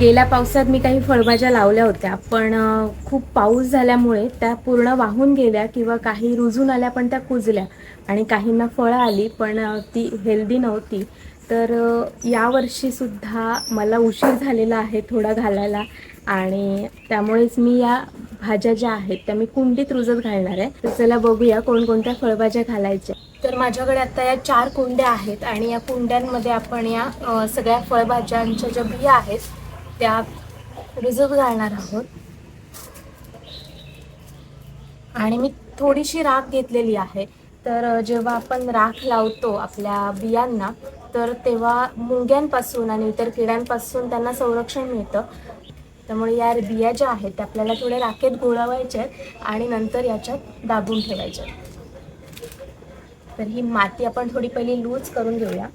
गेल्या पावसात मी काही फळभाज्या लावल्या होत्या, पण खूप पाऊस झाल्यामुळे त्या पूर्ण वाहून गेल्या किंवा काही रुजून आल्या, पण त्या कुजल्या आणि काहींना फळं आली, पण ती हेल्दी नव्हती. तर यावर्षीसुद्धा मला उशीर झालेला आहे थोडा घालायला आणि त्यामुळेच मी या भाज्या ज्या आहेत त्या मी कुंडीत रुजत घालणार आहे. तर चला बघूया कोणकोणत्या फळभाज्या घालायच्या. तर माझ्याकडे आता या 4 कुंड्या आहेत आणि या कुंड्यांमध्ये आपण या सगळ्या फळभाज्यांच्या ज्या बिया आहेत त्या रुजत घालणार आहोत. आणि मी थोडीशी राख घेतलेली आहे. तर जेव्हा आपण राख लावतो आपल्या बियांना, तर तेव्हा मुंग्यांपासून आणि इतर किड्यांपासून त्यांना संरक्षण मिळतं. त्यामुळे या बिया ज्या आहेत त्या आपल्याला थोड्या राखेत घोळवायच्या आहेत आणि नंतर याच्यात दाबून ठेवायच्या. तर ही माती आपण थोडी पहिली लूज करून घेऊया.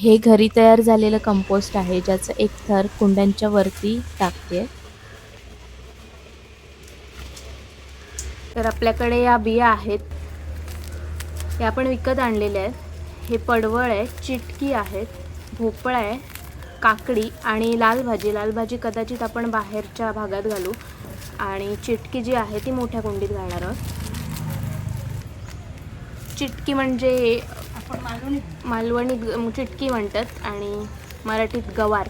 हे घरी तयार झालेलं कंपोस्ट आहे, ज्याचं एक थर कुंड्यांच्या वरती टाकते. तर आपल्याकडे या बिया आहेत, हे आपण विकत आणलेले आहेत. हे पडवळ आहे, चिटकी आहेत, भोपळा आहे, काकडी आणि लाल भाजी. लाल भाजी कदाचित आपण बाहेरच्या भागात घालू आणि चिटकी जी आहे ती मोठ्या कुंडीत घालणार आहोत. चिटकी म्हणजे आपण मालवणी चिटकी म्हणतात आणि मराठीत गवार.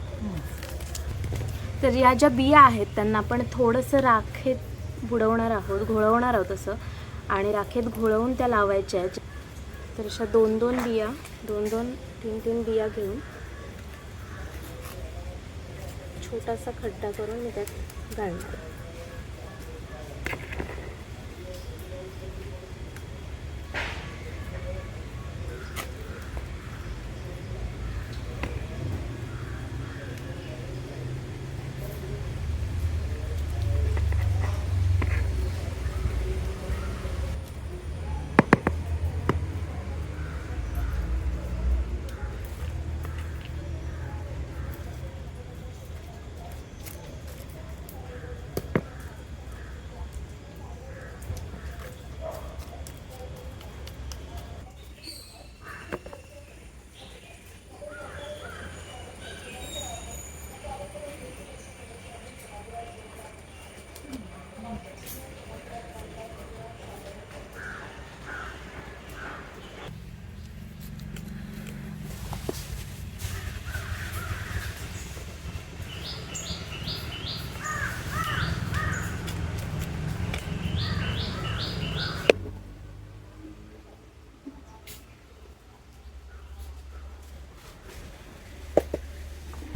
तर या ज्या बिया आहेत त्यांना आपण थोडंसं राखेत बुडवणार आहोत, घोळवणार आहोत असं, आणि राखेत घोळवून त्या लावायच्या आहेत. तर अशा 2-2 बिया, 2-2, 3-3 बिया घेऊन छोटासा खड्डा करून मी त्यात घालणार.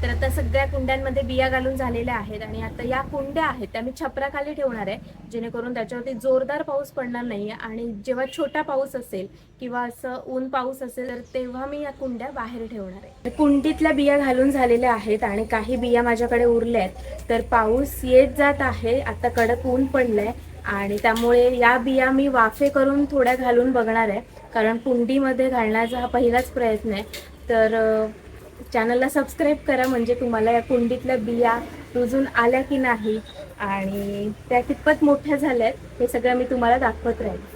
तर आता सगळ्या कुंड्यांमध्ये बिया घालून झालेल्या आहेत आणि आता या कुंड्या आहेत त्या मी छपराखाली ठेवणार आहे, जेणेकरून त्याच्यावरती जोरदार पाऊस पडणार नाही. आणि जेव्हा छोटा पाऊस असेल किंवा असं ऊन पाऊस असेल तर तेव्हा मी या कुंड्या बाहेर ठेवणार आहे. कुंडीतल्या बिया घालून झालेल्या आहेत आणि काही बिया माझ्याकडे उरल्या आहेत. तर पाऊस येत जात आहे, आता कडक ऊन पडलंय आणि त्यामुळे या बिया मी वाफे करून थोड्या घालून बघणार आहे, कारण कुंडीमध्ये घालण्याचा हा पहिलाच प्रयत्न आहे. तर चॅनलला सबस्क्राईब करा, म्हणजे तुम्हाला या कुंडीतल्या बिया रुजून आल्या की नाही आणि त्या कितपत मोठ्या झाल्यात हे सगळं मी तुम्हाला दाखवत राहील.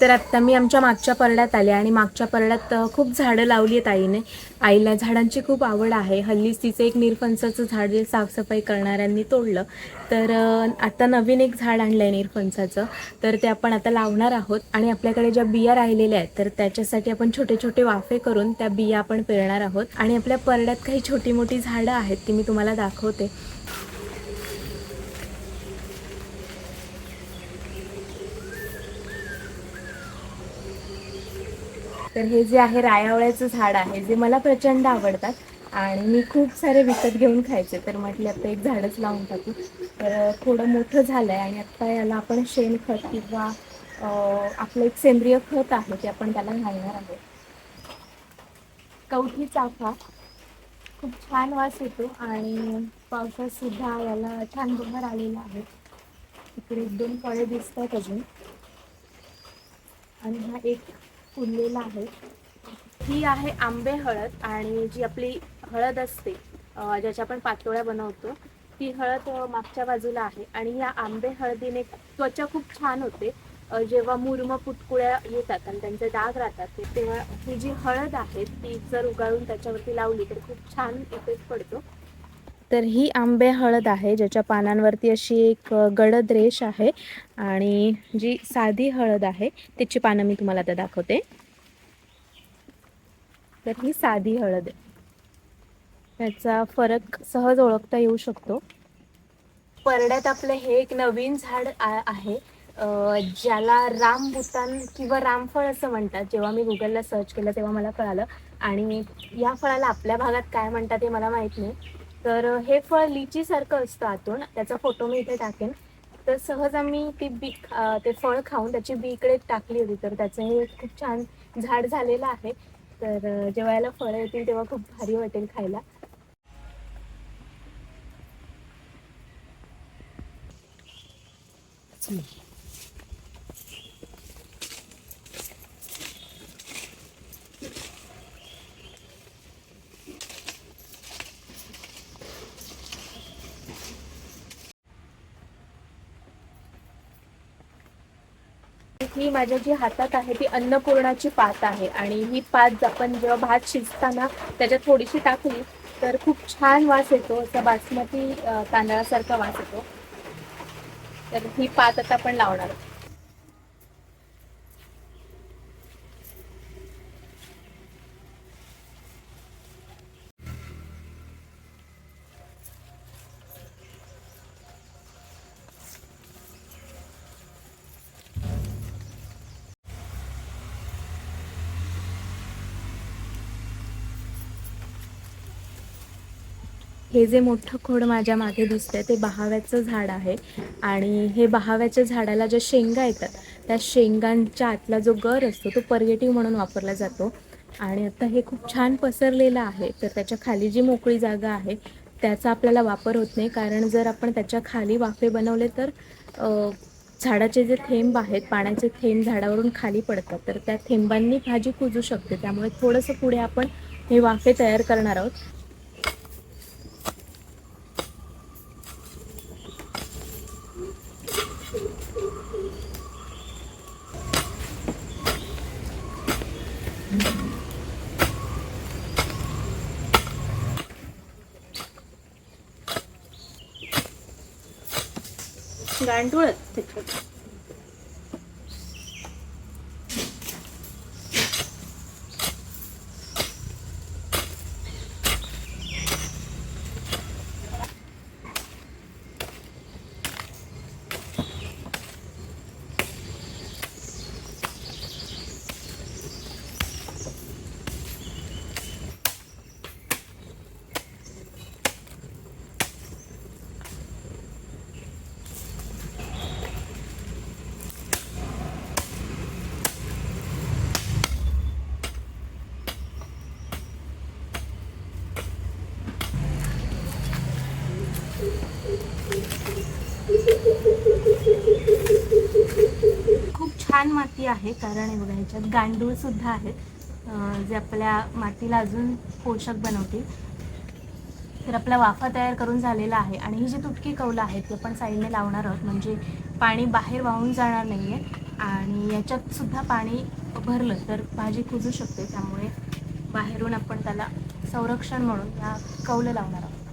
तर आत्ता मी आमच्या मागच्या परड्यात आले आणि मागच्या परड्यात खूप झाडं लावली आहेत आईने. आईला झाडांची खूप आवड आहे. हल्लीच तिचं एक निरफणसाचं झाड जे साफसफाई करणाऱ्यांनी तोडलं, तर आता नवीन एक झाड आणलं आहे निरफणसाचं, तर ते आपण आता लावणार आहोत. आणि आपल्याकडे ज्या बिया राहिलेल्या आहेत तर त्याच्यासाठी आपण छोटे छोटे वाफे करून त्या बिया आपण पेरणार आहोत. आणि आपल्या परड्यात काही छोटी मोठी झाडं आहेत ती मी तुम्हाला दाखवते. तर हे जे आहे रायावळ्याचं झाड आहे, जे मला प्रचंड आवडतात आणि मी खूप सारे विकत घेऊन खायचे, तर म्हटले आता एक झाडच लावून टाकू. तर थोडं मोठं झालं आहे आणि आत्ता याला आपण शेणखत किंवा आपलं एक सेंद्रिय खत आहे ते आपण त्याला घालणार आहोत. कवठी चाफा खूप छान वास येतो आणि पावसात सुद्धा याला छान बहर आलेला आहे. इकडे 1-2 फळे दिसतात अजून आणि हा एक फुललेला आहे. ही आहे आंबे हळद आणि जी आपली हळद असते ज्याच्या आपण पातोळ्या बनवतो ती हळद मागच्या बाजूला आहे आणि या आंबे हळदीने त्वचा खूप छान होते. जेव्हा मुरम पुटकुळ्या येतात आणि त्यांचे डाग राहतात तेव्हा ही जी हळद आहे ती जर उगाळून त्याच्यावरती लावली तर खूप छान इफेक्ट पडतो. तर ही आंबे हळद आहे ज्याच्या पानांवरती अशी एक गडद रेष आहे आणि जी साधी हळद आहे त्याची पानं मी तुम्हाला आता दाखवते. तर ही साधी हळद आहे. त्याचा फरक सहज ओळखता येऊ शकतो. परड्यात आपलं हे एक नवीन झाड आहे ज्याला रामबुतान किंवा रामफळ असं म्हणतात. जेव्हा मी गुगलला सर्च केलं तेव्हा मला कळालं आणि या फळाला आपल्या भागात काय म्हणतात हे मला माहित नाही. तर हे फळ लिचीसारखं असतं आतून. त्याचा फोटो मी इथे टाकेन. तर सहज आम्ही ते फळ खाऊन त्याची बी इकडे टाकली होती तर त्याचं हे खूप छान झाड झालेलं आहे. तर जेव्हा याला फळं येतील तेव्हा खूप भारी वाटेल खायला. ही माझ्या जी हातात आहे ती अन्नपूर्णाची पात आहे आणि ही पात आपण जेव्हा भात शिजताना त्याच्यात थोडीशी टाकली तर खूप छान वास येतो. असा बासमती तांदळासारखा वास येतो. तर ही पात आता आपण लावणार आहोत. हे जे मोठं खोड माझ्या मागे दिसतंय ते बहाव्याचं झाड आहे आणि हे बहाव्याच्या झाडाला ज्या शेंगा येतात त्या शेंगांच्या आतला जो गर असतो तो पर्गेटिव्ह म्हणून वापरला जातो आणि आता हे खूप छान पसरलेलं आहे. तर त्याच्या खाली जी मोकळी जागा आहे त्याचा आपल्याला वापर होत नाही कारण जर आपण त्याच्या खाली वाफे बनवले तर झाडाचे जे थेंब आहेत पाण्याचे थेंब झाडावरून खाली पडतात तर त्या थेंबांनी भाजी कुजू शकते. त्यामुळे थोडंसं पुढे आपण हे वाफे तयार करणार आहोत. गांडूळच छान माती आहे कारण हे बघा ह्याच्यात गांडूळ सुद्धा आहेत जे आपल्या मातीला अजून पोषक बनवतील. तर आपला वाफा तयार करून झालेला आहे आणि ही जी तुटकी कौलं आहेत ती आपण साईडने लावणार आहोत म्हणजे पाणी बाहेर वाहून जाणार नाही आहे आणि याच्यात सुद्धा पाणी भरलं तर भाजी कुजू शकते. त्यामुळे बाहेरून आपण त्याला संरक्षण म्हणून या कौलं लावणार आहोत.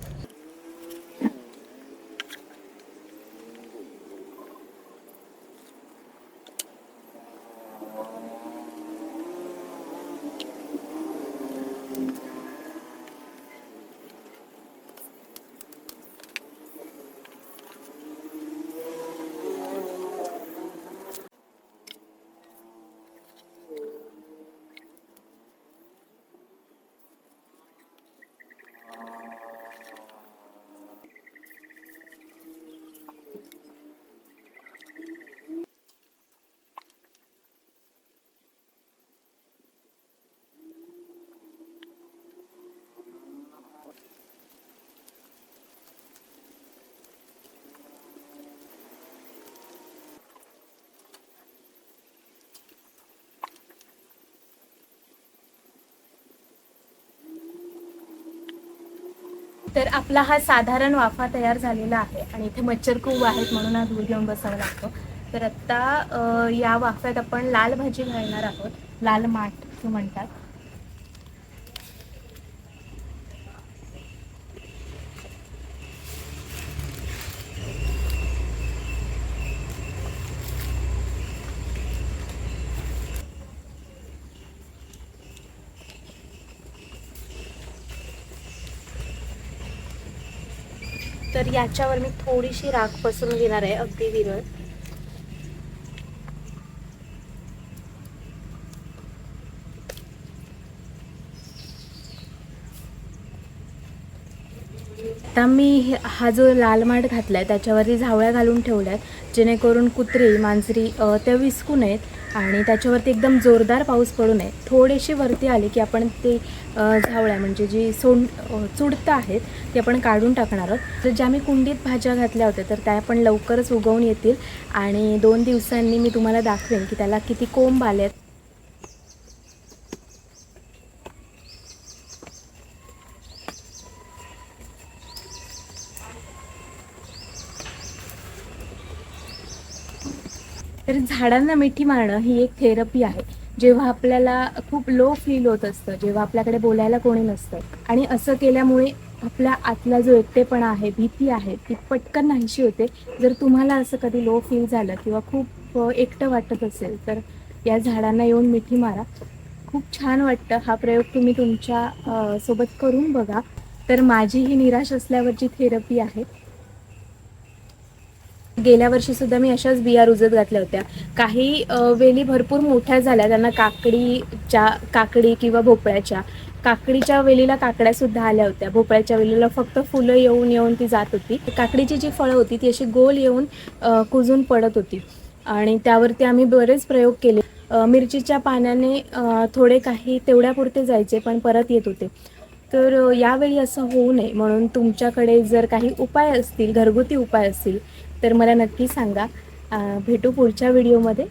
तर आपला हा साधारण वाफा तयार झालेला आहे आणि इथे मच्छर खूप आहेत म्हणून हा धूर घेऊन बसावा लागतो. तर आत्ता या वाफ्यात आपण लाल भाजी घालणार आहोत, लाल माठ असं म्हणतात. तर याच्यावर मी थोडीशी राख पसरून घेणार आहे, अगदी विरळ. आता मी हा जो लाल माठ घातलाय त्याच्यावरती झावळ्या घालून ठेवल्यात, जेणेकरून कुत्री मांजरी त्या विसकू नयेत आणि त्याच्यावरती एकदम जोरदार पाऊस पडू नये. थोडीशी वरती आली की आपण ते झावळ्या म्हणजे जी चुडतं आहेत ते आपण काढून टाकणार आहोत. तर ज्या मी कुंडीत भाज्या घातल्या होत्या तर त्या पण लवकरच उगवून येतील आणि 2 दिवसांनी मी तुम्हाला दाखवेन की त्याला किती कोंब आलेत. तर झाडांना मिठी मारणं ही एक थेरपी आहे. जेव्हा आपल्याला खूप लो फील होत असतं, जेव्हा आपल्याकडे बोलायला कोणी नसतं आणि असं केल्यामुळे आपल्या आतला जो एकटेपणा आहे, भीती आहे, ती पटकन नाहीशी होते. जर तुम्हाला असं कधी लो फील झालं किंवा खूप एकटं वाटत असेल तर या झाडांना येऊन मिठी मारा. खूप छान वाटतं. हा प्रयोग तुम्ही तुमच्या सोबत करून बघा. तर माझी ही निराश असल्यावरची थेरपी आहे. गेल्या वर्षी सुद्धा मी अशाच बिया रुजत घातल्या होत्या. काही वेली भरपूर मोठ्या झाल्या, त्यांना काकडी किंवा भोपळ्याच्या काकडीच्या वेलीला काकड्या सुद्धा आल्या होत्या. भोपळ्याच्या वेलीला फक्त फुलं येऊन येऊन ती जात होती. काकडीची जी फळं होती ती अशी गोल येऊन कुजून पडत होती आणि त्यावरती आम्ही बरेच प्रयोग केले. मिरचीच्या पाण्याने थोडे काही तेवढ्यापुरते जायचे पण परत येत होते. तर यावेळी असं होऊ नये म्हणून तुमच्याकडे जर काही उपाय असतील, घरगुती उपाय असतील तर मला नक्की सांगा. भेटू पुढच्या व्हिडिओमध्ये.